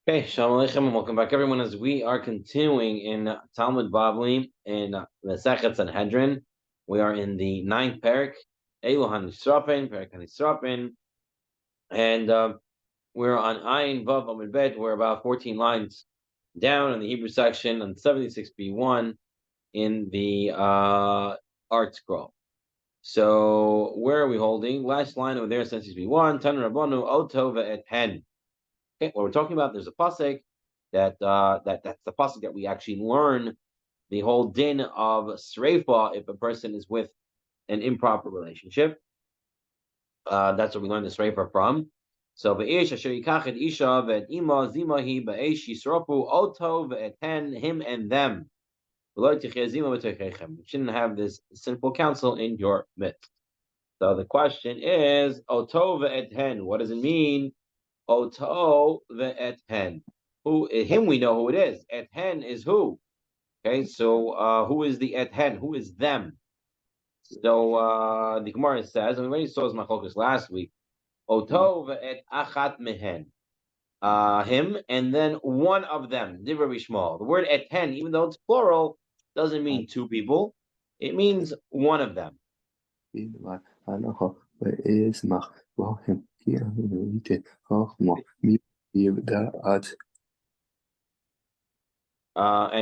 Okay, Shalom Aleichem, and welcome back, everyone, as we are continuing in Talmud Bavli in the Sechet Sanhedrin. We are in the ninth parak, Elu HaNisrapin, Parak HaNisrapin, and we're on Ayin Vav Amud Bet. We're about 14 lines down in the Hebrew section on 76B-1 in the art scroll. So where are we holding? Last line over there, 76B-1, Tan Rabbanu Oto Ve'et Hen. Okay, what we're talking about, there's a pasuk that's the pasuk that we actually learn the whole din of sreifa if a person is with an improper relationship. That's what we learn the sreifa from. So ve'ish asher yikach et isha ve'et ima zimahi be'esh yisrofu oto ve'eten him and them. You shouldn't have this sinful counsel in your midst. So the question is oto ve'eten. What does it mean? Oto ve'eten. Who him we know who it is. Eten is who? Okay, so who is the eten? Who is them? So the Gemara says, and we already saw this machlokus last week. Oto ve'et achat mehen. Him and then one of them. Divra bishmal. The word eten, even though it's plural, doesn't mean two people. It means one of them. And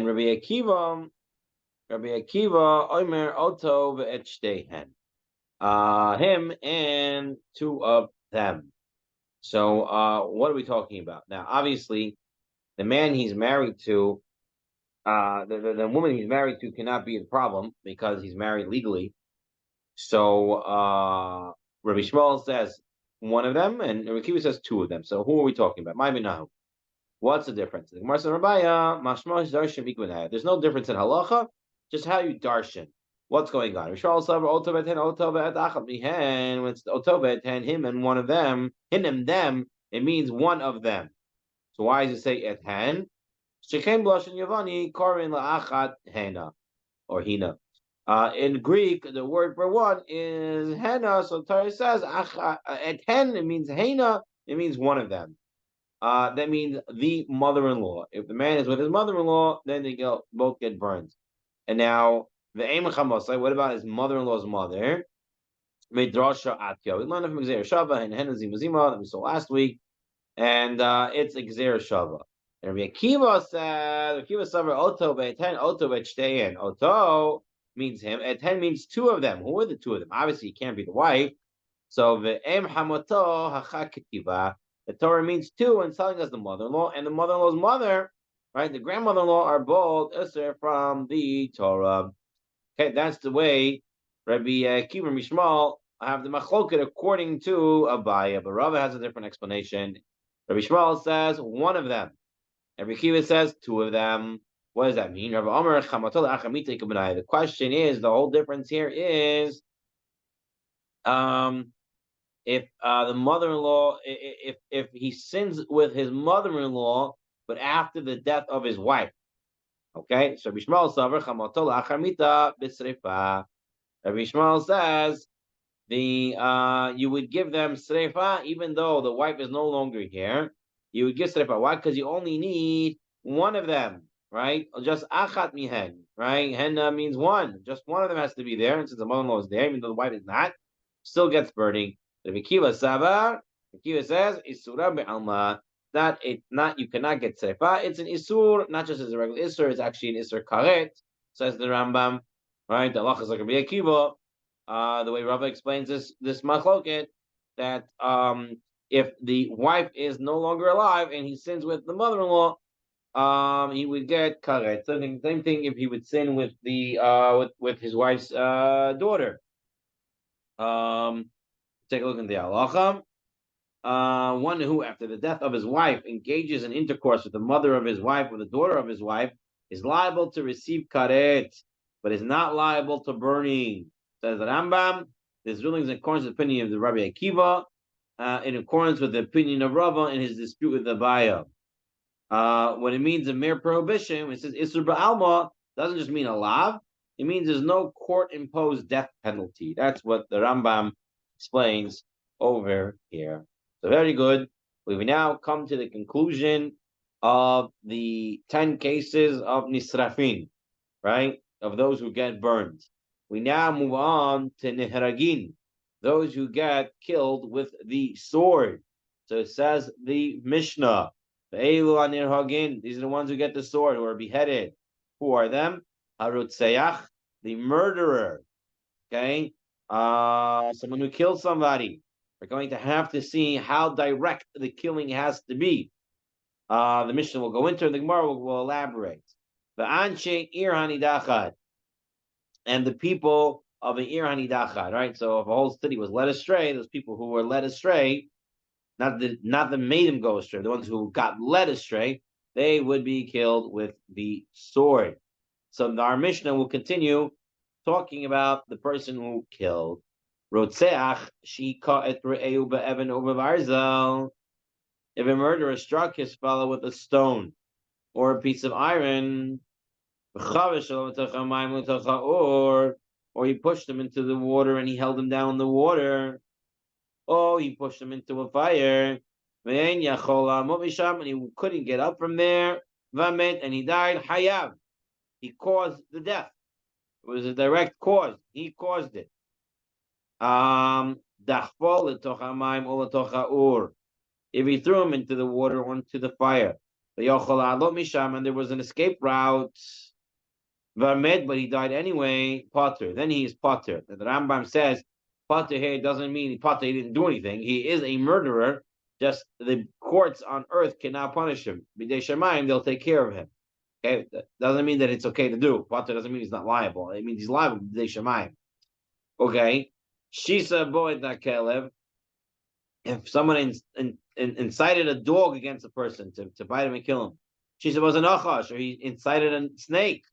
Rabbi Akiva, Omer Oto ve'et shtehen. Him and two of them. So what are we talking about? Now, obviously, the man he's married to, the woman he's married to cannot be the problem because he's married legally. So Rabbi Shmuel says one of them, and Rabbi Akiva says two of them. So who are we talking about? Ma'aminahu. What's the difference? The Gemara says, there's no difference in halacha, just how you darshan. What's going on? When it's otobet, him and one of them, him and them, it means one of them. So why does it say et hen? Shechem blush in Yavani, korin la'achat hena, or hina. In Greek, the word for one is hena, so Torah says, et hen, it means hena, it means one of them. That means the mother-in-law. If the man is with his mother-in-law, then they both get burned. And now the Eim Chamosai, what about his mother-in-law's mother? Midrasha Atya. We learned from Xer Shava and Henazim Zima that we saw last week, and it's Xer Shava. And Rabbi Akiva said, Akiva said, Oto be'eten, Oto be'chtein. Oto means him, Eten means two of them. Who are the two of them? Obviously, it can't be the wife. So the Eim Hamoto Hachakitiva. The Torah means two and telling us the mother-in-law and the mother-in-law's mother, right? The grandmother-in-law are both Isser from the Torah. Okay, that's the way Rabbi Akiva and Mishmal have the machloket according to Abaya, but Rava has a different explanation. Rabbi Shmuel says one of them. Rabbi Akiva says two of them. What does that mean? The question is, the whole difference here is if the mother-in-law, if he sins with his mother-in-law, but after the death of his wife. Okay, so Rabbi Shmuel says you would give them sreifa even though the wife is no longer here. You would give sreifa. Why? Because you only need one of them, right? Just achat mihen, right? Hen means one. Just one of them has to be there, and since the mother-in-law is there, even though the wife is not, still gets burning. Rabbi Akiva Savar, Akiva says, Isura be'alma, not you cannot get sreifa. It's an isur, not just as a regular isur, it's actually an isur karet, says the Rambam, right? The Allah is like Rabbi Akiva. The way Rava explains this machloket, that if the wife is no longer alive and he sins with the mother-in-law, he would get karet. Same thing if he would sin with the with his wife's daughter. Take a look in the halacha. One who, after the death of his wife, engages in intercourse with the mother of his wife or the daughter of his wife, is liable to receive karet, but is not liable to burning. Says the Rambam. This ruling is in accordance with the opinion of the Rabbi Akiva, in accordance with the opinion of Rava in his dispute with the Baya. When it means a mere prohibition, when it says Isur Ba'alma, doesn't just mean a lav. It means there's no court-imposed death penalty. That's what the Rambam explains over here. So very good. We've now come to the conclusion of the 10 cases of nisrafin, right? Of those who get burned. We now move on to nihragin, those who get killed with the sword. So it says the Mishnah, these are the ones who get the sword, who are beheaded. Who are them? Harutseach, the murderer. Okay, someone who killed somebody. We're going to have to see how direct the killing has to be. The Mishnah will go into it, the Gemara will elaborate. The Anshe Ir Hanidachad, and the people of an Ir Hanidachad, right? So if a whole city was led astray, those people who were led astray, not that made them go astray, the ones who got led astray, they would be killed with the sword. So our Mishnah will continue talking about the person who killed. Rotzeach shika et re'eu be'evan over barzel. If a murderer struck his fellow with a stone or a piece of iron, or he pushed him into the water and he held him down in the water, or he pushed him into a fire, and he couldn't get up from there, and he died, hayav. He caused the death. It was a direct cause. He caused it. If he threw him into the water or into the fire, and there was an escape route, but he died anyway, Potter. Then he is Potter. The Rambam says Potter here doesn't mean Potter, he didn't do anything. He is a murderer. Just the courts on earth cannot punish him. B'dei Shemayim, they'll take care of him. Okay, that doesn't mean that it's okay to do. Potter doesn't mean he's not liable. It means he's liable. B'dei Shemayim. Okay, Shisa boed nakelev. If someone incited a dog against a person to bite him and kill him, Shisa was an achash, or he incited a snake.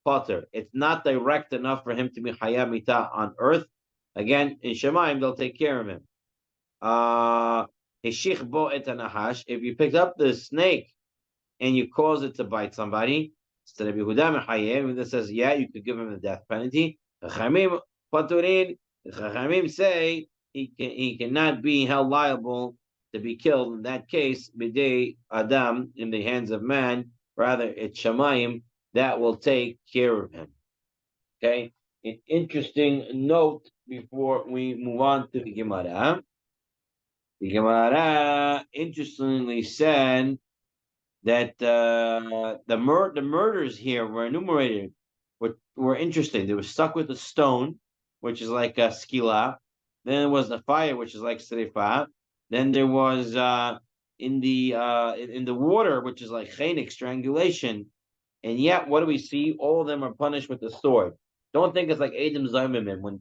Potter. It's not direct enough for him to be hayab mita on earth. Again, in Shemaim, they'll take care of him. If you picked up the snake and you cause it to bite somebody, instead of Yehuda that says, yeah, you could give him the death penalty. The Chachamim say he cannot be held liable to be killed in that case, b'dei Adam, in the hands of man. Rather, it's Shemaim that will take care of him. Okay, an interesting note before we move on to the Gemara. The Gemara interestingly said that the murders here were enumerated, were interesting. They were stuck with a stone, which is like a skila. Then there was the fire, which is like srifa. Then there was in the water, which is like chenik, strangulation. And yet, what do we see? All of them are punished with the sword. Don't think it's like Adam Zayimim when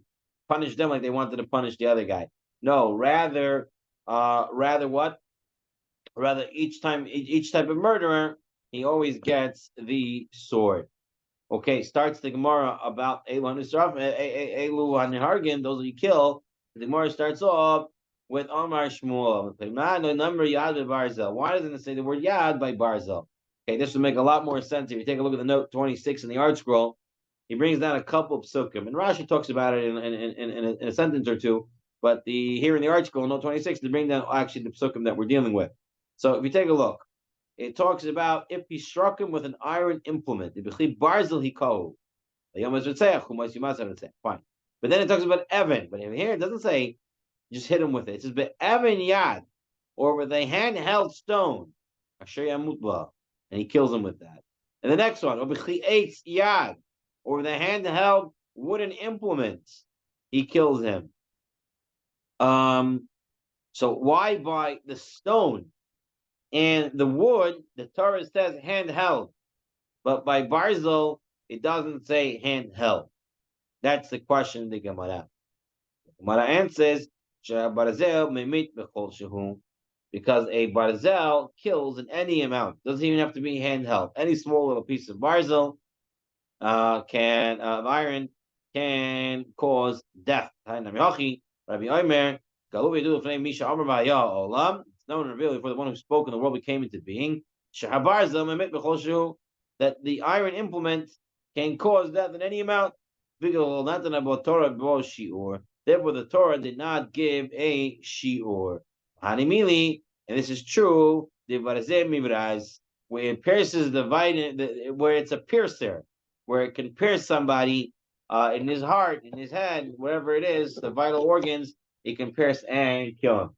punish them like they wanted to punish the other guy. No, rather what? Rather each type of murderer, he always gets the sword. Okay, starts the Gemara about Elu Hanihargin, those that you kill. The Gemara starts off with Omar Shmuel. Why doesn't it say the word Yad by Barzel? Okay, this would make a lot more sense if you take a look at the note 26 in the art scroll. He brings down a couple of psukim, and Rashi talks about it in a sentence or two. But here in the art scroll, note 26, they bring down actually the psukim that we're dealing with. So if you take a look, it talks about if he struck him with an iron implement, fine. But then it talks about Evan. But here it doesn't say just hit him with it. It says Evan Yad, or with a handheld stone. And he kills him with that. And the next one, yad, or with a handheld wooden implement, he kills him. So why by the stone and the wood? The Torah says handheld, but by Barzel it doesn't say handheld. That's the question of the Gemara. The Gemara answers, because a barzel kills in any amount. Doesn't even have to be handheld. Any small little piece of barzel of iron can cause death. Rabbi Omer, it's known really for the one who spoke and the world became into being. That the iron implement can cause death in any amount. Therefore, the Torah did not give a shiur. Hanimili, and this is true, where it pierces the vitamin, where it's a piercer, where it can pierce somebody in his heart, in his head, whatever it is, the vital organs, it can pierce and kill him.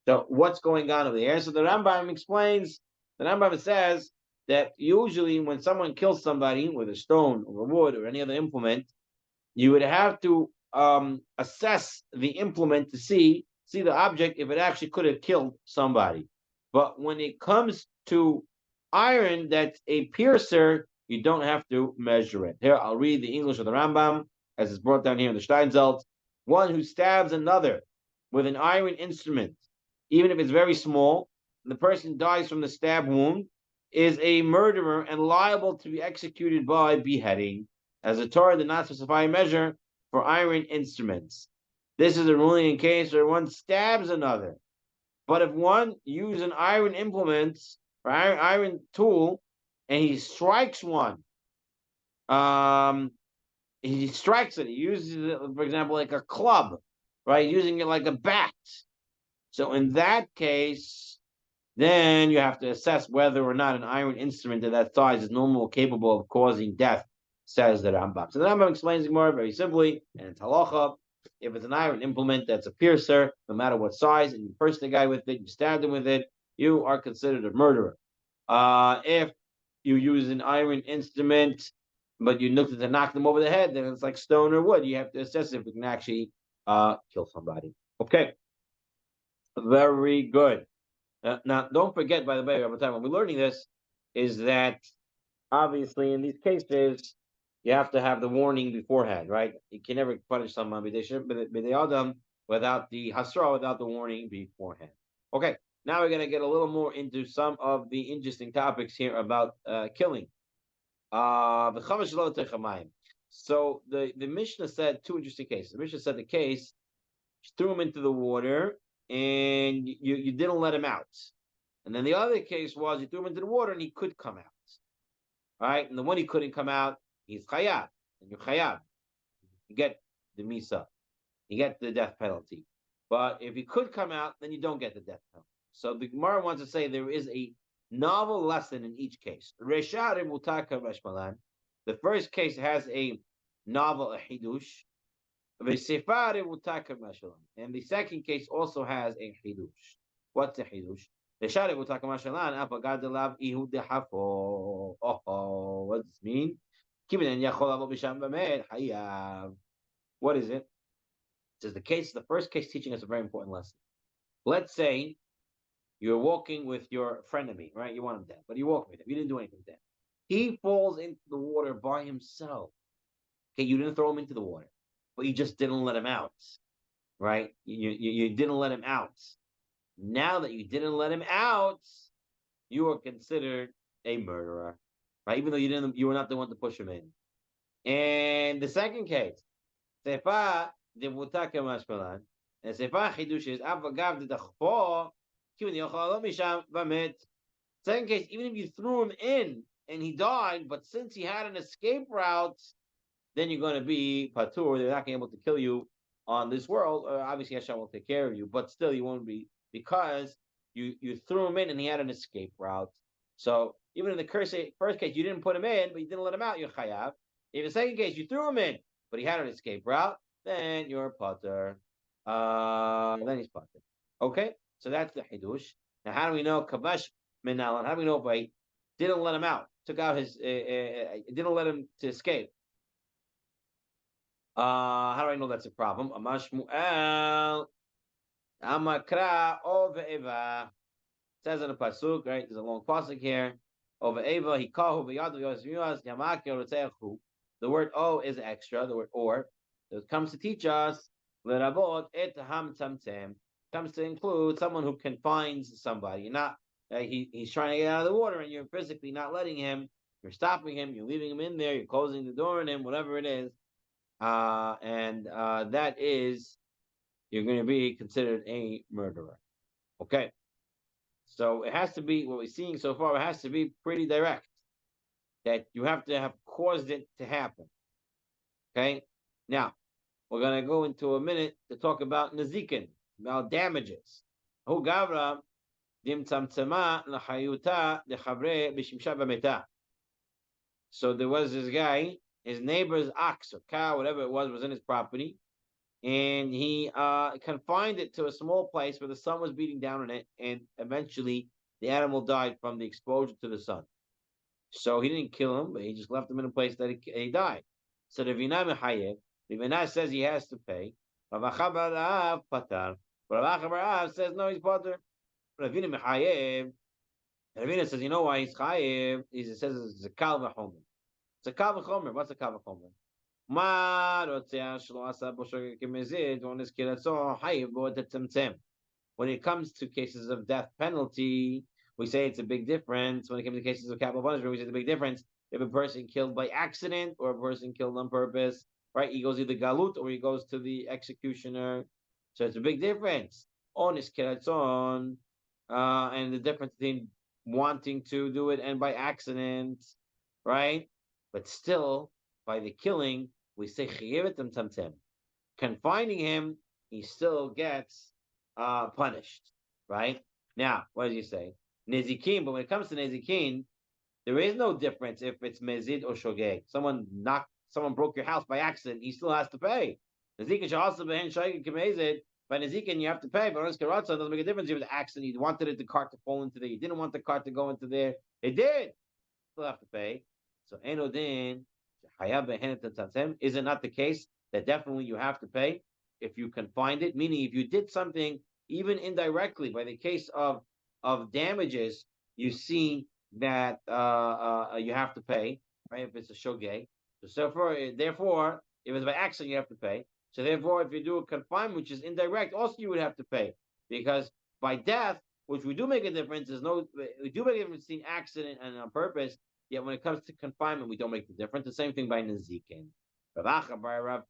So what's going on over there? So the Rambam explains, the Rambam says that usually when someone kills somebody with a stone or a wood or any other implement, you would have to assess the implement to see the object if it actually could have killed somebody. But when it comes to iron that's a piercer, you don't have to measure it. Here, I'll read the English of the Rambam, as it's brought down here in the Steinzelt. One who stabs another with an iron instrument, even if it's very small, and the person dies from the stab wound, is a murderer and liable to be executed by beheading, as the Torah did not specify a measure for iron instruments. This is a ruling in case where one stabs another. But if one uses an iron implement or iron tool and he strikes one, he strikes it. He uses it, for example, like a club, right? Using it like a bat. So in that case, then you have to assess whether or not an iron instrument of that size is normal, capable of causing death, says the Rambam. So the Rambam explains it more very simply, and it's halacha. If it's an iron implement that's a piercer, no matter what size, and you pierce the guy with it, you stabbed him with it, you are considered a murderer. If you use an iron instrument, but you looked at to knock them over the head, then it's like stone or wood. You have to assess if it can actually kill somebody. Okay, very good. Now, don't forget, by the way, every time when we're learning this, is that obviously in these cases, you have to have the warning beforehand, right? You can never punish someone without the hasra, without the warning beforehand. Okay, now we're going to get a little more into some of the interesting topics here about killing. So the Mishnah said two interesting cases. The Mishnah said the case, you threw him into the water, and you didn't let him out. And then the other case was you threw him into the water and he could come out. All right, and the one he couldn't come out, he's chayav, and you're chayav. You get the misa, you get the death penalty. But if he could come out, then you don't get the death penalty. So the Gemara wants to say there is a novel lesson in each case. The first case has a novel, a hidush. And the second case also has a hidush. What's a hidush? What does this mean? What is it? It says the first case teaching us a very important lesson. Let's say you're walking with your frenemy, right? You want him dead, but you're walking with him. You didn't do anything to him. He falls into the water by himself. Okay, you didn't throw him into the water, but you just didn't let him out, right? You didn't let him out. Now that you didn't let him out, you are considered a murderer, right? Even though you were not the one to push him in. And the second case, sefa de vutake mashmalan, and sefa chidush is avagav de dachpo, kivin yochal misham vamet. Second case, even if you threw him in and he died, but since he had an escape route, then you're going to be patur. They're not going to be able to kill you on this world. Obviously, Hashem will take care of you, but still, you won't be, because you threw him in and he had an escape route. So even in the first case, you didn't put him in, but you didn't let him out, you're chayav. In the second case, you threw him in, but he had an escape route, then you're patur. Then he's patur. Okay, so that's the hidush. Now, how do we know kavash minalan? How do we know if I didn't let him out, took out his, didn't let him to escape? How do I know that's a problem? Amashmuel Amakra over Eva. Says in the pasuk, right? There's a long pasuk here. Over Eva, he called the word O is extra. The word or. It comes to teach us. Comes to include someone who confines somebody. You're not. He's trying to get out of the water, and you're physically not letting him. You're stopping him. You're leaving him in there. You're closing the door on him. Whatever it is. That is, you're going to be considered a murderer. Okay. So it has to be, what we're seeing so far, it has to be pretty direct. That you have to have caused it to happen. Okay. Now, we're going to go into a minute to talk about nazikin, about damages. Who gavra So there was this guy, his neighbor's ox or cow, whatever it was in his property, and he confined it to a small place where the sun was beating down on it, and eventually the animal died from the exposure to the sun. So he didn't kill him, but he just left him in a place that he died. So the Vinay Mechayev, the Vinay says he has to pay. Rav Acha patar. Rav Acha says no, he's pater. Ravina Mechayev. Ravina says, you know why he's chayev? He says it's a kal v'chomer. It's a kal v'chomer. What's a kal v'chomer? Ma rotzeh shlo asa bo shogeg kemezid ones kiratzo chayev bo tetzemtzem. When it comes to cases of death penalty, we say it's a big difference. When it comes to cases of capital punishment, we say it's a big difference. If a person killed by accident or a person killed on purpose, right? He goes either galut or he goes to the executioner. So it's a big difference. Onis keratzon, and the difference between wanting to do it and by accident, right? But still, by the killing, we say chayevet tamtem. Confining him, he still gets punished, right? Now, what does he say? Nezikin, but when it comes to Nezikin, there is no difference if it's mezid or shogeg. Someone broke your house by accident, he still has to pay. Nezikin should also be shogeg kemezid. By Nezikin, you have to pay, but on Karatza, it doesn't make a difference if it's an accident. You wanted the cart to fall into there, you didn't want the cart to go into there. It did. Still have to pay. So Enodin, is it not the case that definitely you have to pay if you can find it? Meaning, if you did something even indirectly, by the case of damages, you see that you have to pay, right? If it's a shogeg. So therefore, if it's by accident, you have to pay. So therefore, if you do a confinement, which is indirect, also you would have to pay, because by death, which we do make a difference, we do make a difference between accident and on purpose. Yet when it comes to confinement, we don't make the difference. The same thing by Nezikin. Rav Acha bar Rav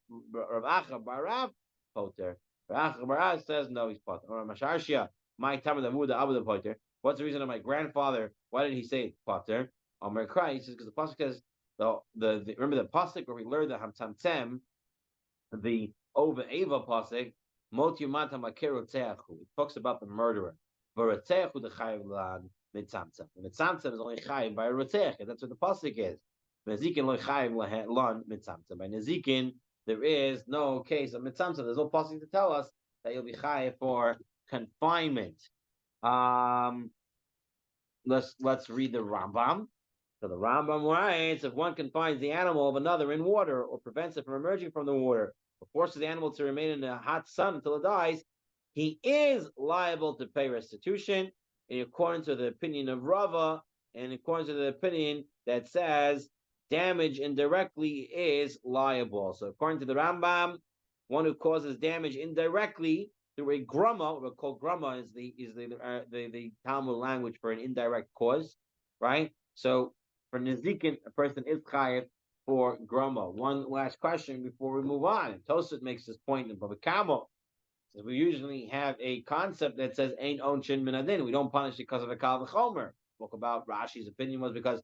Poter. Rav Acha bar Rav says no, he's Poter. Or Masharshia, my time of the Abu the Poter. What's the reason of my grandfather? Why did he say Poter? Omer Krai, he says because the pasuk says the remember the pasuk where we learned the Hamtamtem, the Ova Eva pasuk, Mot Yumata Makeru Tzeachu. It talks about the murderer. V'Ratzeachu the Chayav Lan Mitzamtzem. Mitzamtzem is only Chayav by Ratzech. That's what the pasuk is. Nezikin lo Chayav Lan Mitzamtzem. By Nezikin, there is no case of Mitzamtzem. There's no pasuk to tell us that you'll be Chayav for confinement. Let's read the Rambam. So the Rambam writes, if one confines the animal of another in water or prevents it from emerging from the water or forces the animal to remain in the hot sun until it dies, he is liable to pay restitution in accordance to the opinion of Rava and according to the opinion that says damage indirectly is liable. So according to the Rambam, one who causes damage indirectly through a grumma, what we call grumma is the Talmud language for an indirect cause, right? So for Nezikin, a person is chayav for grumma. One last question before we move on. And Tosfot makes this point in Bava Kama. So we usually have a concept that says "Ein onshin min adin." We don't punish because of a kal v'chomer. Spoke about Rashi's opinion was because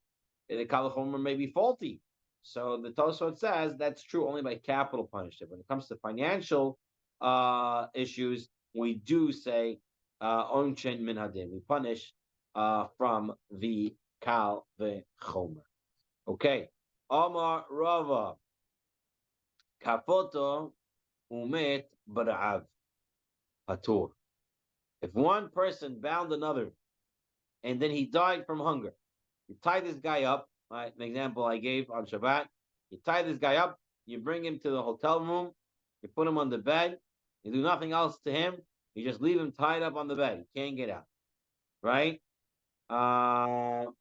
the kal v'chomer may be faulty. So the Tosfot says that's true only by capital punishment. When it comes to financial issues, we do say onshin min adin. We punish from the kal v'chomer. Okay. Amar Rava kafoto umet b'ra'av. Patur. If one person bound another and then he died from hunger, you tie this guy up, right? An example I gave on Shabbat, you tie this guy up, you bring him to the hotel room, you put him on the bed, you do nothing else to him, you just leave him tied up on the bed. He can't get out. Right? So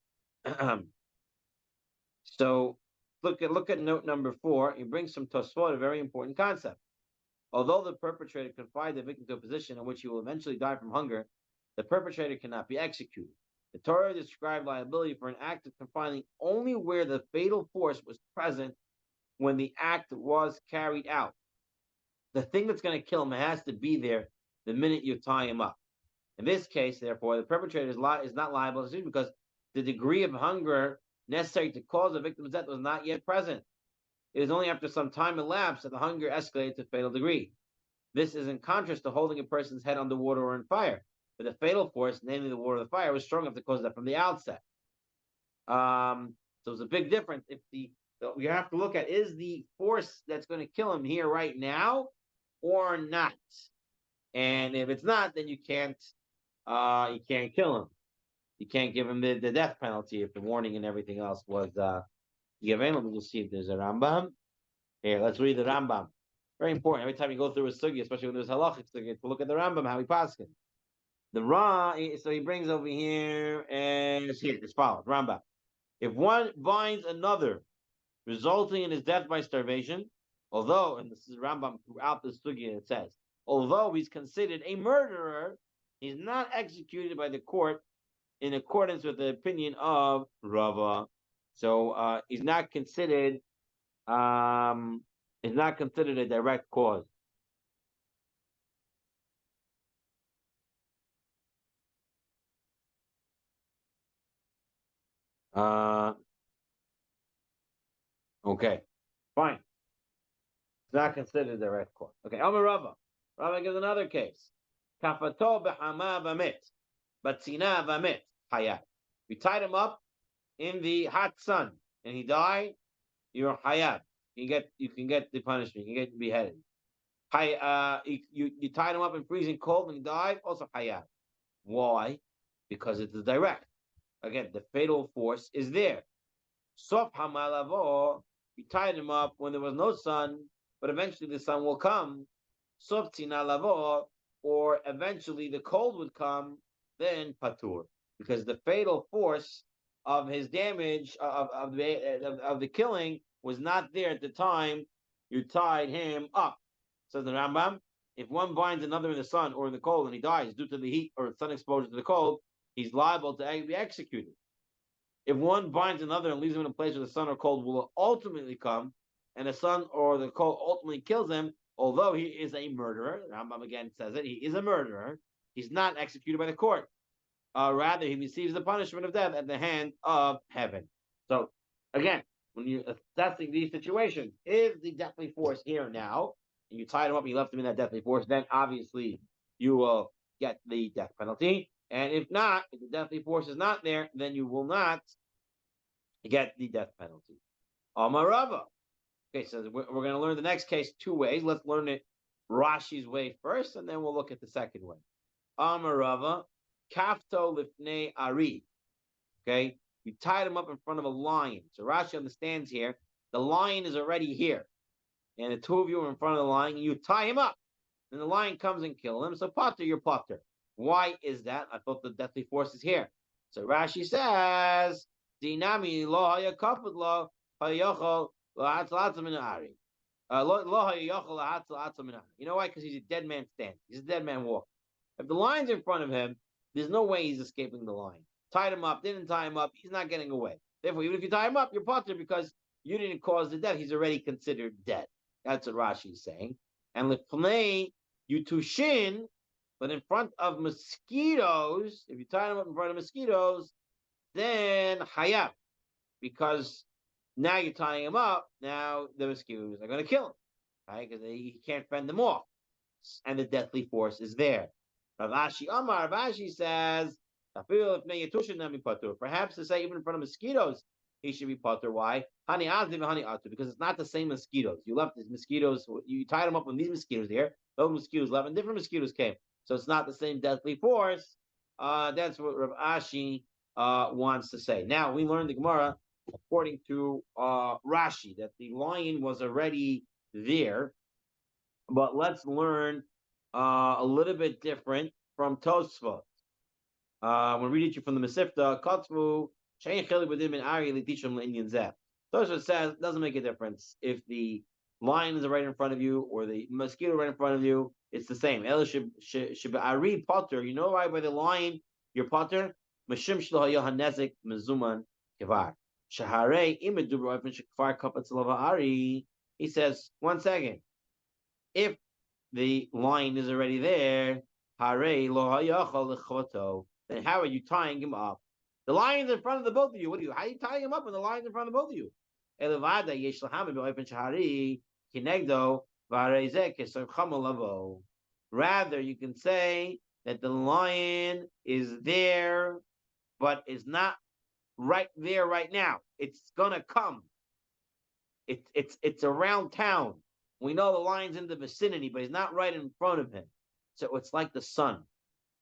look at note number 4. He brings some Tosfot, a very important concept. Although the perpetrator confined the victim to a position in which he will eventually die from hunger, the perpetrator cannot be executed. The Torah described liability for an act of confining only where the fatal force was present when the act was carried out. The thing that's going to kill him has to be there the minute you tie him up. In this case, therefore, the perpetrator is not liable because the degree of hunger necessary to cause the victim's death was not yet present. It is only after some time elapsed that the hunger escalated to fatal degree. This is in contrast to holding a person's head underwater or in fire. but the fatal force, namely the water of the fire, was strong enough to cause that from the outset. So it's a big difference. If you have to look at, is the force that's going to kill him here right now or not? And if it's not, then you can't kill him. You can't give him the death penalty if the warning and everything else was given. Let me just see if there's a Rambam. Here, let's read the Rambam. Very important. Every time you go through a sugi, especially when there's halachic sugi, to look at the Rambam, how he passes. The so he brings over here, and it's here, as follows. Rambam. If one binds another, resulting in his death by starvation, although, and this is Rambam throughout the sugi, it says, although he's considered a murderer, he's not executed by the court in accordance with the opinion of Rava. So he's not considered a direct cause. Okay, fine. It's not considered a direct cause. Okay, Amar Rava. Rava gives another case. Kafato b'hama v'mit, batzina v'mit hayat. We tied him up in the hot sun, and he died. You're hayat. You can get the punishment. You can get beheaded. You tied him up in freezing cold and he died. Also hayat. Why? Because it's direct. Again, the fatal force is there. Sof hamalavo. You tied him up when there was no sun, but eventually the sun will come. Sof tinalavo, or eventually the cold would come. Then patur, because the fatal force of his damage of the killing was not there at the time you tied him up. Says the Rambam. If one binds another in the sun or in the cold and he dies due to the heat or sun exposure to the cold, he's liable to be executed. If one binds another and leaves him in a place where the sun or cold will ultimately come, and the sun or the cold ultimately kills him, although he is a murderer, Rambam again says it, he is a murderer, he's not executed by the court. Rather, he receives the punishment of death at the hand of heaven. So, again, when you're assessing these situations, is the deathly force here now, and you tied him up and you left him in that deathly force, then obviously you will get the death penalty. And if not, if the deathly force is not there, then you will not get the death penalty. Amarava. Okay, so we're going to learn the next case two ways. Let's learn it Rashi's way first, and then we'll look at the second way. Amarava, kafto lifnei ari. Okay, you tied him up in front of a lion. So Rashi understands here, the lion is already here. And the two of you are in front of the lion, and you tie him up. And the lion comes and kills him. So potter, you're potter. Why is that? I thought the deathly force is here. So Rashi says, Dinami lo hayakafut lo hayochol lahatzalatza minari. Lo hayochol lahatzalatza minari. You know why? Because he's a dead man standing. He's a dead man walking. If the lion's in front of him, there's no way he's escaping the lion. Tied him up, didn't tie him up, he's not getting away. Therefore, even if you tie him up, you're potter because you didn't cause the death. He's already considered dead. That's what Rashi is saying. And lifnei yutushin, but in front of mosquitoes, if you tie them up in front of mosquitoes, then hayab, because now you're tying him up. Now the mosquitoes are going to kill him, right? Because he can't fend them off, and the deathly force is there. Rav Ashi says, perhaps to say even in front of mosquitoes, he should be potter. Why? Hani azim, hani atu, because it's not the same mosquitoes. You left these mosquitoes, you tied them up with these mosquitoes here. Those mosquitoes left, and different mosquitoes came. So it's not the same deathly force. That's what Rav Ashi wants to say. Now, we learned the Gemara, according to Rashi, that the lion was already there. But let's learn a little bit different from Tosfot. We'll read it to you from the Mesifta. Katvu, Shein Chili B'dim Ben Ari L'Tishim L'Inyan Zeh. Tosfot says it doesn't make a difference if the lion is right in front of you or the mosquito right in front of you. It's the same. El Ari Potter. You know why by the lion you're Potter? Mashim Shlo Hanezik Mezuman Kevar. Shaharei Imedu Roifin Shekvar Kapatz Ari. He says, 1 second. If the lion is already there, then how are you tying him up? The lion's in front of the both of you. How are you tying him up when the lion's in front of both of you? Rather, you can say that the lion is there, but it's not right there right now. It's gonna come. It's around town. We know the lion's in the vicinity, but he's not right in front of him. So it's like the sun.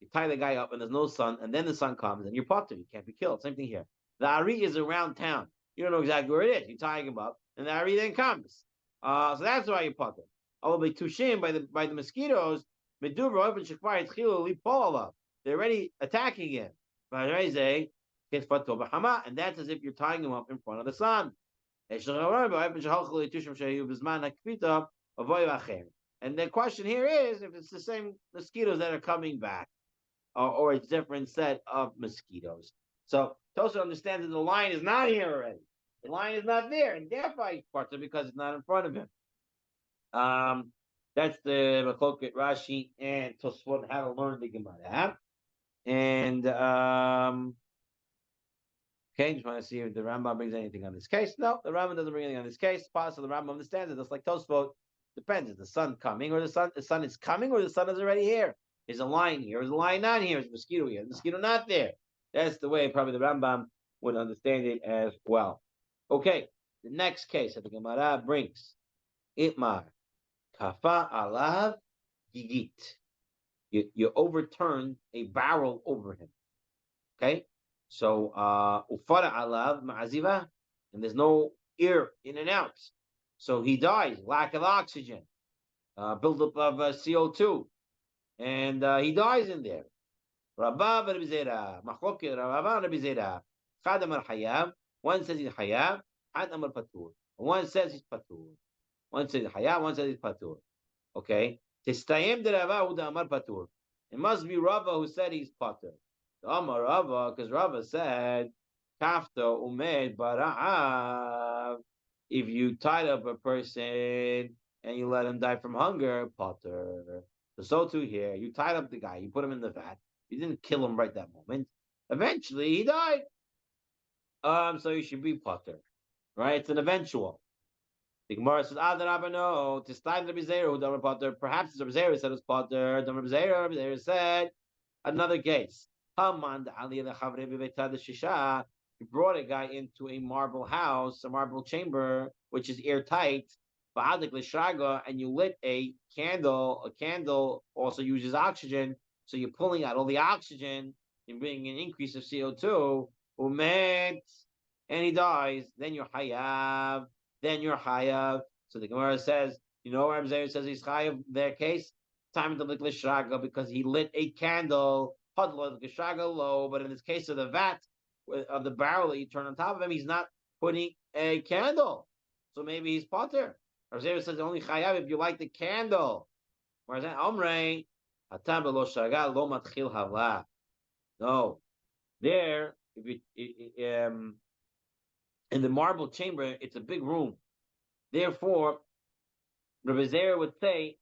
You tie the guy up and there's no sun, and then the sun comes, and you're potter. You can't be killed. Same thing here. The Ari is around town. You don't know exactly where it is. You're tying him up, and the Ari then comes. So that's why you're potter. Although tushim by the mosquitoes, they're already attacking him. And that's as if you're tying him up in front of the sun. And the question here is if it's the same mosquitoes that are coming back, or a different set of mosquitoes. So Tosa understands that the lion is not here already. The lion is not there, and therefore he's parts because it's not in front of him. That's the Machloket Rashi and Tosfot how to learn the Gemara. And okay, just want to see if the Rambam brings anything on this case. No, the Rambam doesn't bring anything on this case. So the Rambam understands it. Just like Tosfot, depends. Is the sun coming, or the sun is coming, or the sun is already here? Is a lion here? Is a lion not here? Is a mosquito here? Is a mosquito not there? That's the way probably the Rambam would understand it as well. Okay, the next case that the Gemara brings. Itmar. Kafa alav gigit. You overturn a barrel over him. Okay? So ufara alav ma'aziva, and there's no air in and out. So he dies, lack of oxygen, buildup of CO2. And he dies in there. Rabba Rabbi Zera, Machloket Rabba Rabbi Zera. Chad Amar Hayav. One says he's Hayav. Chad Amar Patur. One says he's Patur. One says Hayav. One says he's Patur. Okay. Tistayim de Rabba Uda Amar Patur. It must be Rabba who said he's Patur. Amar Rabba, because Rabba said, Kafta Umed Bara'av. If you tied up a person and you let him die from hunger, Patur. So too here, you tied up the guy, you put him in the vat, you didn't kill him right that moment. Eventually, he died. So you should be potter, right? It's an eventual. The Gemara says, no, to start the Bizeru, who done potter. Perhaps the Bizeru said it was potter. The Bizeru said another case. He brought a guy into a marble house, a marble chamber, which is airtight. And you lit a candle also uses oxygen, so you're pulling out all the oxygen and bringing an increase of CO2, and he dies, then you're hayav. So the Gemara says, Rabbi Zeir says he's chayav their case, time to lit l'shraga, because he lit a candle, but in this case of the vat, of the barrel that you turn on top of him, he's not putting a candle, so maybe he's potter. Rabbi Zeir says only chayav if you light the candle. Whereas Omrei, hatam lo shaga lo matchil havla. No, there if you in the marble chamber, it's a big room. Therefore, Rabbi Zeir would say,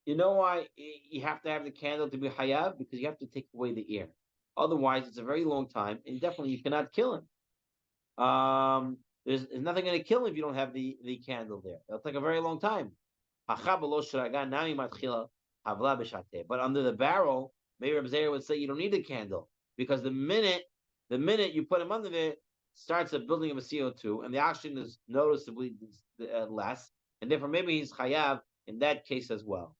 you know why you have to have the candle to be hayav? Because you have to take away the air. Otherwise, it's a very long time, and definitely you cannot kill him. There's nothing going to kill him if you don't have the candle there. It'll take a very long time. But under the barrel, maybe Rabbi Zeir would say you don't need the candle, because the minute you put him under there, starts a building of a CO2, and the oxygen is noticeably less, and therefore maybe he's chayav in that case as well.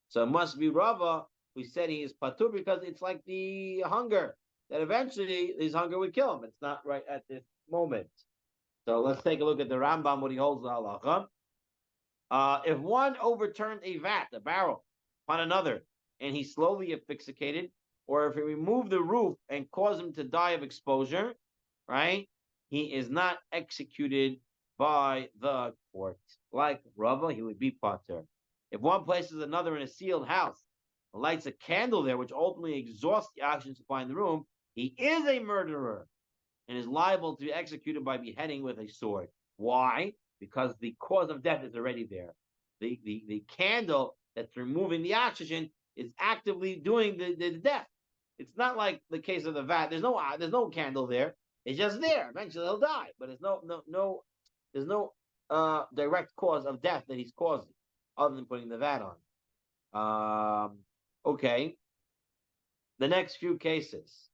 So it must be Rava who said he is patur, because it's like the hunger, that eventually his hunger would kill him. It's not right at this moment. So let's take a look at the Rambam, what he holds the halacha. If one overturned a barrel, on another, and he slowly intoxicated, or if he removed the roof and caused him to die of exposure, right? He is not executed by the court. Like Rava, he would be pater. If one places another in a sealed house, lights a candle there, which ultimately exhausts the oxygen supply in the room, he is a murderer and is liable to be executed by beheading with a sword. Why? Because the cause of death is already there. The candle that's removing the oxygen is actively doing the death. It's not like the case of the vat. There's no candle there. It's just there. Eventually he'll die, but there's no direct cause of death that he's causing, other than putting the vat on. Okay. the next few cases.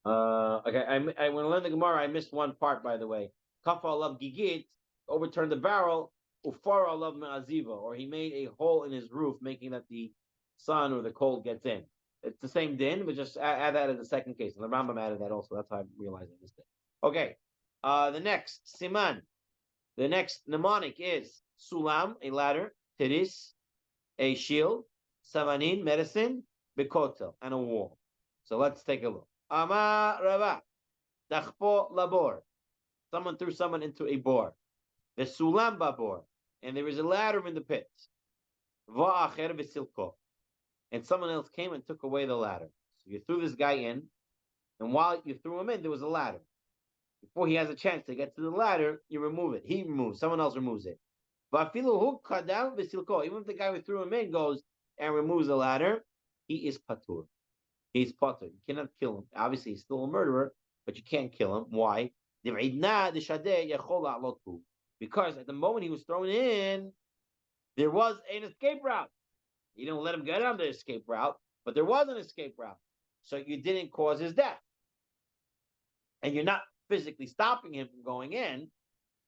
Okay, I when I learned the Gemara, I missed one part, by the way. Kafa alav gigit, overturned the barrel, ufara alav me'aziva, or he made a hole in his roof, making that the sun or the cold gets in. It's the same din, but just add that as the second case. And the Rambam added that also. That's how I realized I missed it. Okay, the next siman, the next mnemonic is sulam, a ladder, tiris, a shield, savanin, medicine, bekotel, and a wall. So let's take a look. Amar Rava, dachpo labor. Someone threw someone into a bore. The sulam babor, and there is a ladder in the pit. Va'acher v'silko, and someone else came and took away the ladder. So you threw this guy in, and while you threw him in, there was a ladder. Before he has a chance to get to the ladder, you remove it. He removes, someone else removes it. Even if the guy who threw him in goes and removes the ladder, he is patur. He's patur. You cannot kill him. Obviously, he's still a murderer, but you can't kill him. Why? Because at the moment he was thrown in, there was an escape route. You didn't let him get on the escape route, but there was an escape route. So you didn't cause his death. And you're not physically stopping him from going in.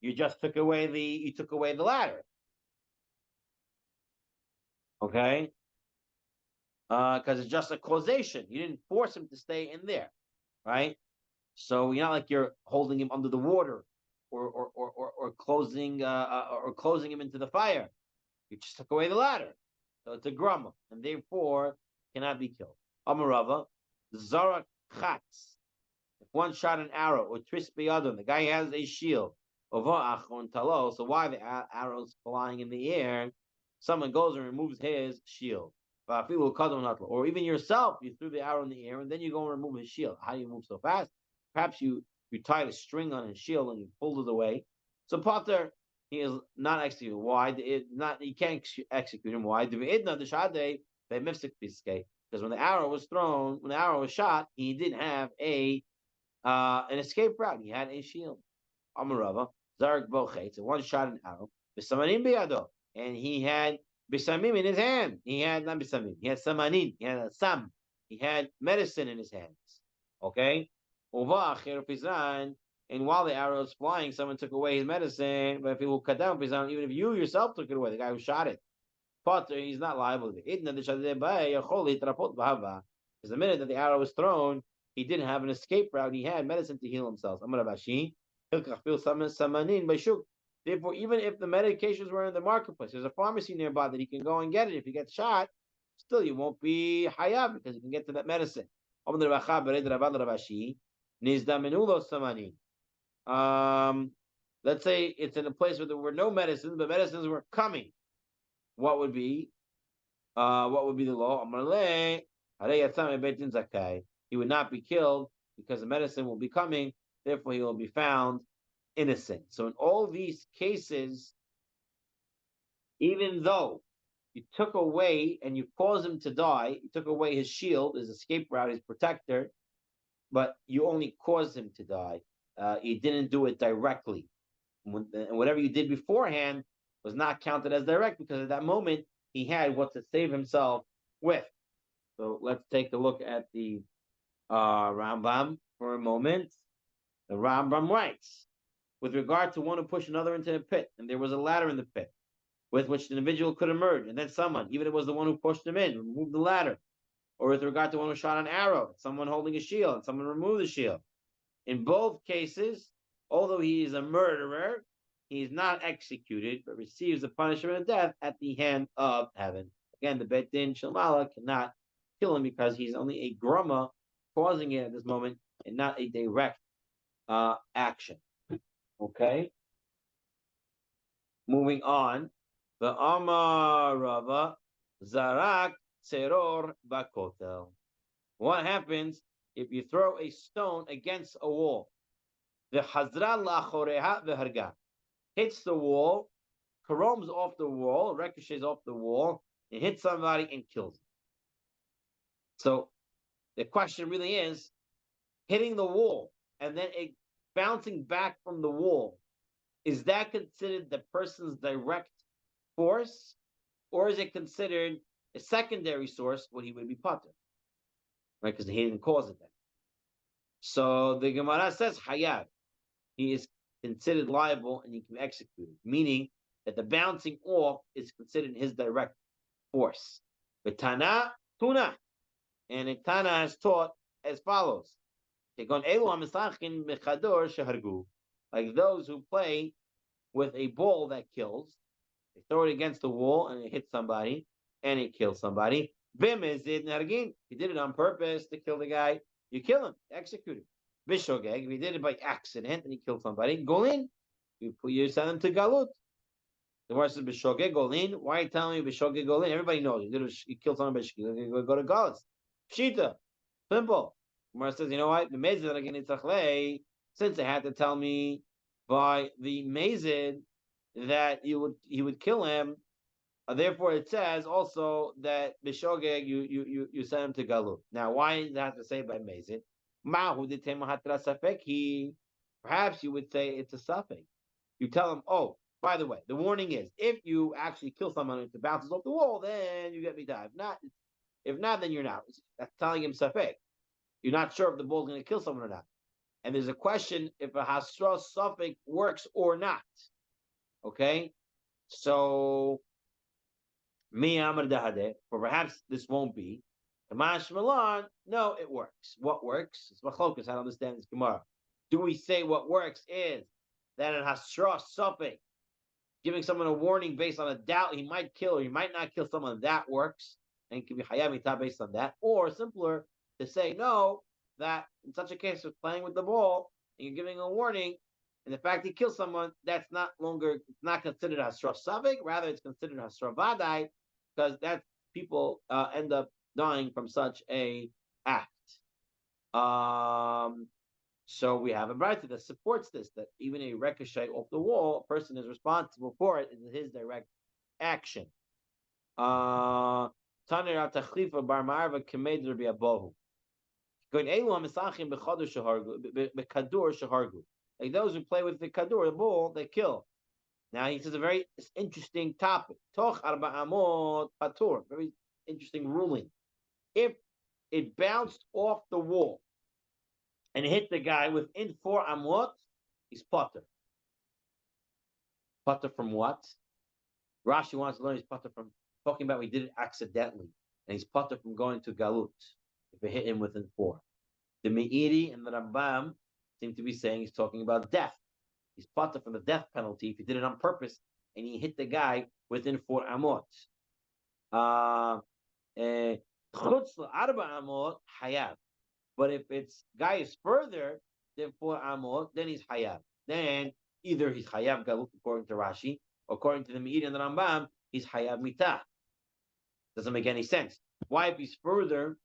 You just took away the ladder. Okay? Because it's just a causation. You didn't force him to stay in there, right? So you're not like you're holding him under the water or closing him into the fire. You just took away the ladder. So it's a grama, and therefore cannot be killed. Amarava, Zara Chatz. If one shot an arrow or twist biyadon, the guy has a shield. So why the arrow's flying in the air? Someone goes and removes his shield. Or even yourself, you threw the arrow in the air and then you go and remove his shield. How do you move so fast? Perhaps you tied a string on his shield and you pulled it away. So Potter, he is not executed. Why? You can't execute him. Why? Because when the arrow was thrown, when the arrow was shot, he didn't have an escape route. He had a shield. Amarava, Zarek Bochet, so one shot an arrow. And he had bisamim in his hand. He had not bisamim. He had samanin. He had a sam. He had medicine in his hands. Okay. And while the arrow was flying, someone took away his medicine. But if he will cut down pizan, even if you yourself took it away, the guy who shot it, Potter, he's not liable to it. Because the minute that the arrow was thrown, he didn't have an escape route. He had medicine to heal himself. Therefore, even if the medications were in the marketplace, there's a pharmacy nearby that he can go and get it. If he gets shot, still you won't be hayab because you can get to that medicine. Let's say it's in a place where there were no medicines, but medicines were coming. What would be the law? He would not be killed because the medicine will be coming, therefore he will be found innocent. So in all these cases, even though you took away and you caused him to die, you took away his shield, his escape route, his protector, but you only caused him to die. You didn't do it directly. And whatever you did beforehand was not counted as direct because at that moment he had what to save himself with. So let's take a look at the Rambam for a moment. The Rambam writes, with regard to one who pushed another into the pit, and there was a ladder in the pit with which the individual could emerge, and then someone, even if it was the one who pushed him in, removed the ladder. Or with regard to one who shot an arrow, someone holding a shield, and someone removed the shield. In both cases, although he is a murderer, he is not executed, but receives the punishment of death at the hand of heaven. Again, the Beit Din Shalmala cannot kill him because he's only a grumma causing it at this moment and not a direct action. Okay? Moving on. The Amar Rava Zarak Teror Bakotel. What happens if you throw a stone against a wall? The Hazra Lachoreha Veharga hits the wall, caroms off the wall, ricochets off the wall, and hits somebody and kills him. So the question really is hitting the wall and then it bouncing back from the wall. Is that considered the person's direct force, or is it considered a secondary source, what he would be potter, right? Because he didn't cause it then. So the Gemara says Hayab, he is considered liable and he can be executed, meaning that the bouncing off is considered his direct force. But Tana, Tuna, and a Tana has taught as follows: like those who play with a ball that kills, they throw it against the wall and it hits somebody and it kills somebody. Bim is it nargin. He did it on purpose to kill the guy. You kill him, execute him. Bishogeg, if he did it by accident and he killed somebody, golin. You send him to galut. The word says bishogeg golin. Why are you telling me bishogeg golin? Everybody knows you killed someone by go to galut. Pshita, simple. Gemara says, you know what? The mezid again itzachlei, since they had to tell me by the mezid that he would kill him. Therefore, it says also that b'shogeg you send him to galut. Now, why does that have to say by mezid? Mahu ditema hatra safek. Perhaps you would say it's a suffix. You tell him, oh, by the way, the warning is if you actually kill someone and it bounces off the wall, then you get me die. If not, then you're not. That's telling him safek. You're not sure if the bull's going to kill someone or not. And there's a question if a hasra suffix works or not. Okay? So, mi amar dahade, or perhaps this won't be. Kamash Milan, no, it works. What works? It's machlokas. I don't understand this Gemara. Do we say what works is that a hasra suffix, giving someone a warning based on a doubt he might kill or he might not kill someone, that works, and it can be hayab mitah based on that, or simpler to say no, that in such a case of playing with the ball and you're giving a warning, and the fact he kills someone, that's not considered hasra suffix, rather it's considered hasra vadai, because that people end up dying from such a act. So we have a brayta that supports this, that even a ricochet off the wall, a person is responsible for it in his direct action. Tanir Tachlifa Bar Marva Kamed Rabbi Abahu. Like those who play with the kadur, the ball, they kill. Now he says a very interesting topic. Toch arba amot patur. Very interesting ruling. If it bounced off the wall and hit the guy within 4 amot, he's patur. Patur from what? Rashi wants to learn he's patur from talking about we did it accidentally, and he's patur from going to galut if it hit him within 4. The Meiri and the Rambam seem to be saying he's talking about death. He's patur from the death penalty if he did it on purpose and he hit the guy within 4 amot. Chutz arba amot hayab. But if it's guy is further than 4 amot, then he's hayab. Then either he's hayab galut according to Rashi, according to the Meiri and the Rambam, he's hayab mitah. Doesn't make any sense. Why, if he's further?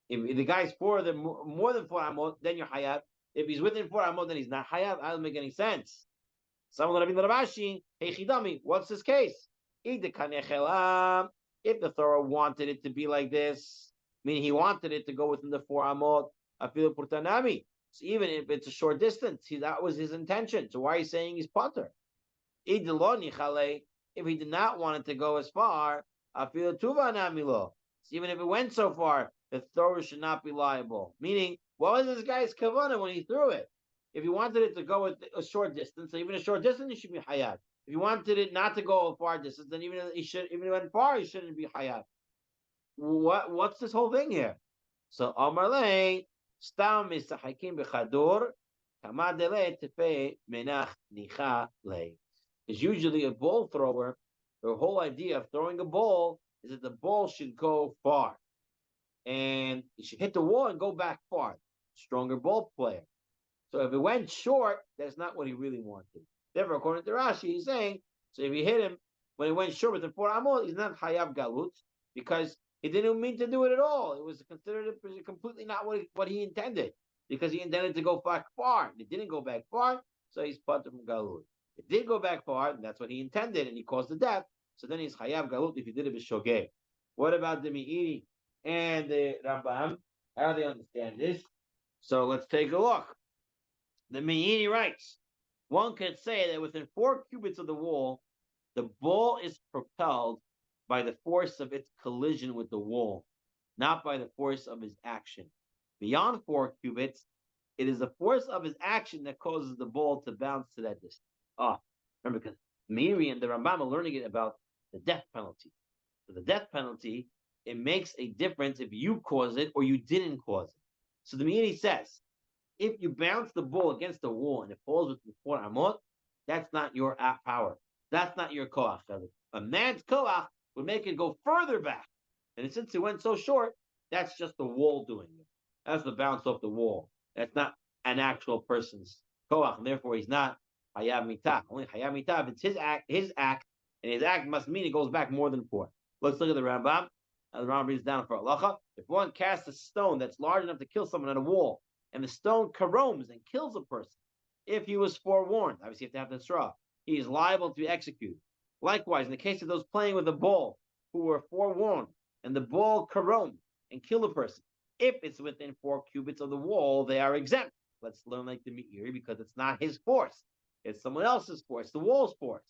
If the guy's more than 4 amot, then you're hayab. If he's within 4 amot, then he's not hayab. That doesn't make any sense. Someone Rabbi Rashi, hey chidami, what's this case? If the thrower wanted it to be like this, meaning he wanted it to go within the 4 amot, afilu purtanami. So even if it's a short distance, that was his intention. So why are you saying he's patur? If he did not want it to go as far, afilu tuva namilo. So even if it went so far, the thrower should not be liable. Meaning, what was this guy's kavanah when he threw it? If he wanted it to go a short distance, so even a short distance, he should be hayab. If he wanted it not to go a far distance, then even if he went far, he shouldn't be hayab. What's this whole thing here? So Amar lei stam misahakim bechadur kamadele tepe menach nicha lei. Is usually a ball thrower. The whole idea of throwing a ball is that the ball should go far. And he should hit the wall and go back far. Stronger ball player. So if it went short, that's not what he really wanted. Therefore, according to Rashi, he's saying, so if you hit him when it went short within 4 amot, he's not hayab galut, because he didn't mean to do it at all. It was considered completely not what he intended, because he intended to go back far. It didn't go back far, so he's patur from galut. It did go back far, and that's what he intended, and he caused the death. So then he's hayab galut if he did it b'shogeg. What about the Meiri and the Rambam? How do they understand this? So let's take a look. The Meiri writes, one could say that within 4 cubits of the wall, the ball is propelled by the force of its collision with the wall, not by the force of his action. Beyond 4 cubits, it is the force of his action that causes the ball to bounce to that distance. Remember, because Meiri and the Rambam are learning it about the death penalty. So the death penalty, it makes a difference if you cause it or you didn't cause it. So the Meiri says, if you bounce the ball against the wall and it falls within 4 amot, that's not your power. That's not your koach. A man's koach would make it go further back. And since it went so short, that's just the wall doing it. That's the bounce off the wall. That's not an actual person's koach, and therefore he's not hayav mitah. Only hayav mitah if it's his act, and his act must mean it goes back more than 4. Let's look at the Rambam. The Rambam reads down for halacha. If one casts a stone that's large enough to kill someone at a wall, and the stone caroms and kills a person, if he was forewarned, obviously you have to have the straw, he is liable to be executed. Likewise, in the case of those playing with a ball who were forewarned, and the ball caromed and killed a person, if it's within 4 cubits of the wall, they are exempt. Let's learn like the Meiri, because it's not his force. It's someone else's force, the wall's force.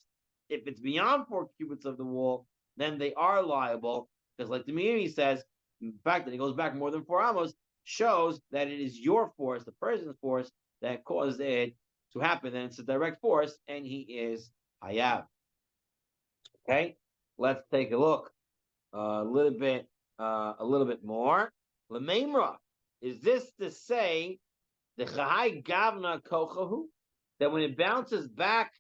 If it's beyond 4 cubits of the wall, then they are liable, because like the Meiri says, the fact that it goes back more than 4 amos shows that it is your force, the person's force, that caused it to happen, and it's a direct force, and he is hayav. Okay, let's take a look a little bit more. Lememra, is this to say the chahai gavna kochahu, that when it bounces back,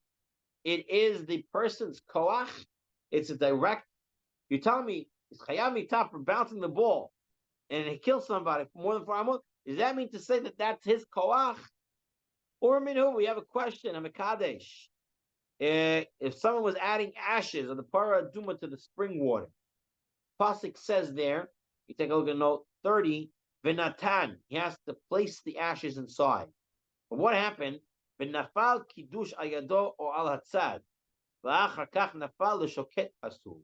it is the person's koach? It's a direct. You're telling me it's chayav mitah for bouncing the ball, and it kills somebody for more than 4 amot? Does that mean to say that that's his koach? Or minhu, we have a question, a mekadesh. If someone was adding ashes of the para duma to the spring water, Pasuk says there, you take a look at note 30, Venatan, he has to place the ashes inside. But what happened? Venafal kiddush ayado or al hatzad. V'achar kach nafal l'shoket asul.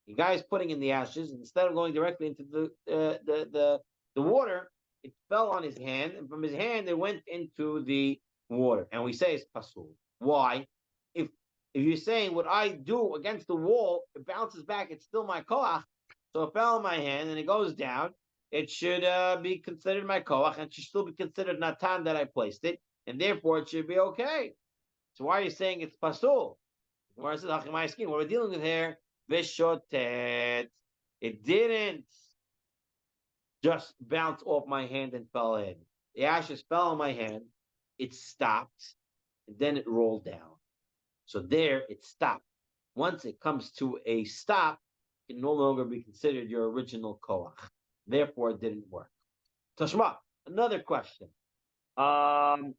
The guy is putting in the ashes, instead of going directly into the water, it fell on his hand, and from his hand it went into the water. And we say it's pasul. Why? If you're saying what I do against the wall, it bounces back, it's still my koach. So it fell in my hand and it goes down. It should be considered my koach, and it should still be considered natan that I placed it, and therefore it should be okay. So why are you saying it's pasul? What we're dealing with here, vishotet. It didn't just bounce off my hand and fell in. The ashes fell on my hand, it stopped, and then it rolled down. So there, it stopped. Once it comes to a stop, it can no longer be considered your original koach. Therefore, it didn't work. Tashma, another question. Someone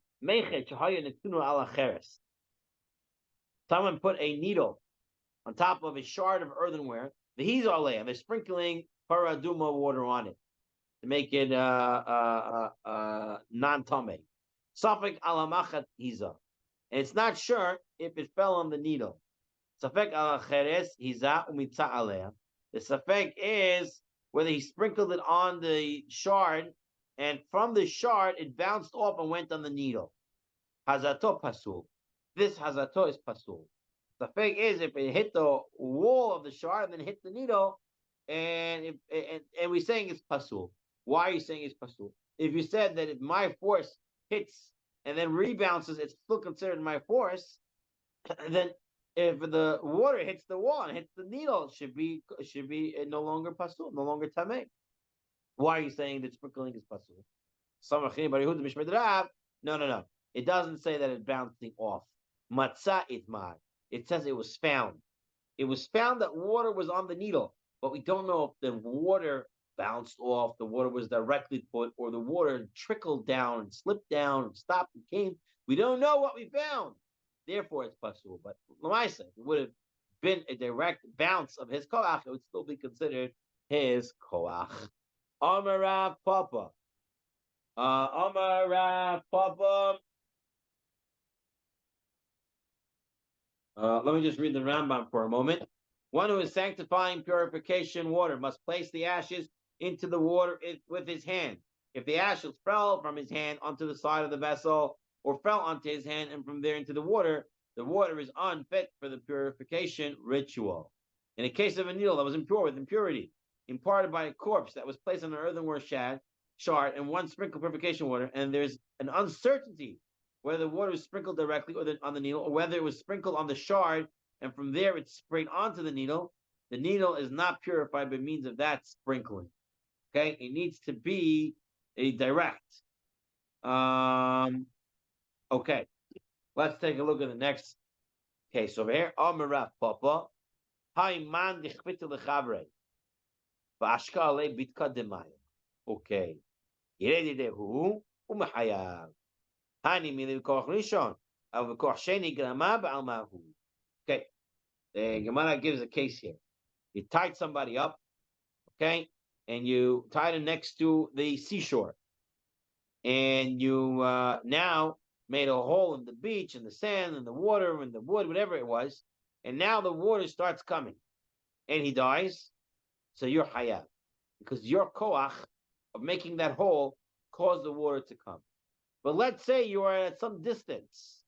put a needle on top of a shard of earthenware. The he's aleh, and they're sprinkling paraduma water on it to make it non-tameh. Safek alamachat hiza. And it's not sure if it fell on the needle. Safek ala cheres hiza umitza aleh. The safek is whether he sprinkled it on the shard, and from the shard it bounced off and went on the needle. Hazato pasul. This hazato is pasul. Safek is if it hit the wall of the shard and then hit the needle, and we're saying it's pasul. Why are you saying it's pasul? If you said that if my force hits and then rebounces, it's still considered my force, then if the water hits the wall and hits the needle, it should be no longer pasul, no longer tameh. Why are you saying that sprinkling is pasul? No. It doesn't say that it's bouncing off. Matzah itmar. It says it was found. It was found that water was on the needle, but we don't know if the water bounced off, the water was directly put, or the water trickled down and slipped down and stopped and came. We don't know what we found. Therefore, it's pasul. But Lamaisa, it would have been a direct bounce of his koach, it would still be considered his koach. Amarav Papa. Amarav Papa. Let me just read the Rambam for a moment. One who is sanctifying purification water must place the ashes into the water with his hand. If the ashes fell from his hand onto the side of the vessel, or fell onto his hand and from there into the water is unfit for the purification ritual. In a case of a needle that was impure with impurity, imparted by a corpse that was placed on an earthenware shard and one sprinkle purification water, and there's an uncertainty whether the water was sprinkled directly on the needle or whether it was sprinkled on the shard and from there it's sprayed onto the needle is not purified by means of that sprinkling. Okay, it needs to be a direct. Okay, let's take a look at the next case over here. Amarav Papa, Haiman dichvita lechabre, v'ashka ale bitka demaya. Okay, yiredi dehu umahayav. Hani mili v'koch rishon, al v'koch sheni grama ba'al mahu. Okay, the Gemara gives a case here. You tied somebody up, okay, and you tied him next to the seashore, and you now made a hole in the beach, in the sand, in the water, in the wood, whatever it was, and now the water starts coming, and he dies, so you're hayav, because your koach of making that hole caused the water to come. But let's say you are at some distance,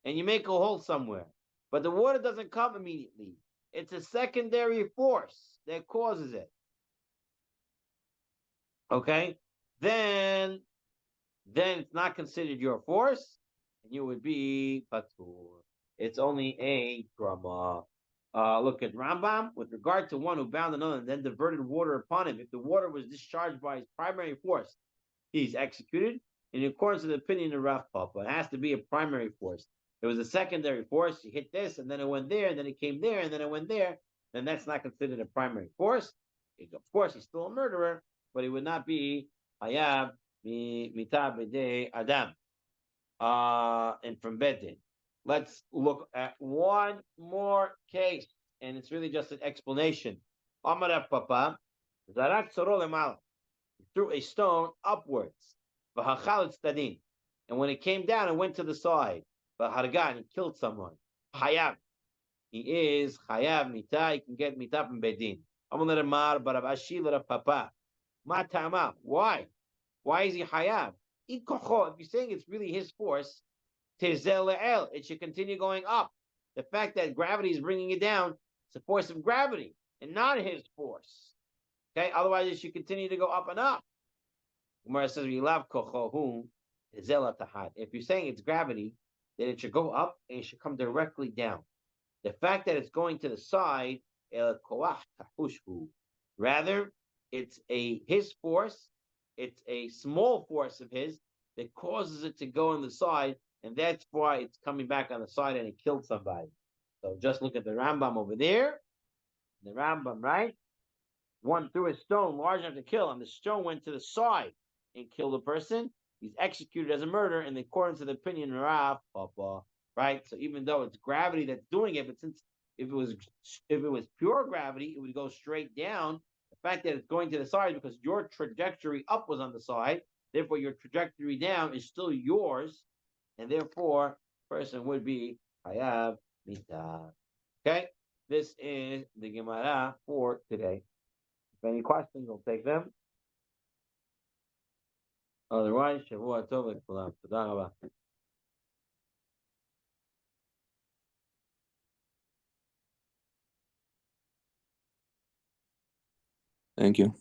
and you make a hole somewhere, but the water doesn't come immediately. It's a secondary force that causes it. Okay? Then it's not considered your force, and you would be patur. It's only a drama. Look at Rambam with regard to one who bound another and then diverted water upon him. If the water was discharged by his primary force, he's executed in accordance with the opinion of Rav Papa. It has to be a primary force. There was a secondary force. You hit this, and then it went there, and then it came there, and then it went there. Then that's not considered a primary force. Of course, he's still a murderer, but he would not be hayab mita b'dei adam. And from Bedin. Let's look at one more case, and it's really just an explanation. Amarav Papa, zarak tzoro lemala, threw a stone upwards, v'hachal tzadin, and when it came down, it went to the side. V'hargan, he killed someone. Hayab, he is hayab mita. He can get mita from Bedin. Amar Mar barav Ashi l'Rav Papa. Ma ta'ama? Why? Why is he hayab? If you're saying it's really his force, it should continue going up. The fact that gravity is bringing it down, it's the force of gravity and not his force. Okay, otherwise it should continue to go up and up. Gemara says, if you're saying it's gravity, then it should go up and it should come directly down. The fact that it's going to the side, rather, it's his force, it's a small force of his that causes it to go on the side, and that's why it's coming back on the side and it killed somebody. So just look at the Rambam over there. The Rambam, right? One threw a stone large enough to kill, and the stone went to the side and killed a person. He's executed as a murder, and according to the opinion of Rav Papa, right? So even though it's gravity that's doing it, but since if it was pure gravity, it would go straight down. The fact that it's going to the side because your trajectory up was on the side, therefore your trajectory down is still yours, and therefore person would be hayav mita. Okay, this is the Gemara for today. If any questions, we'll take them. Otherwise, Shavua Tov L'Kulam. Toda Rabah. Thank you.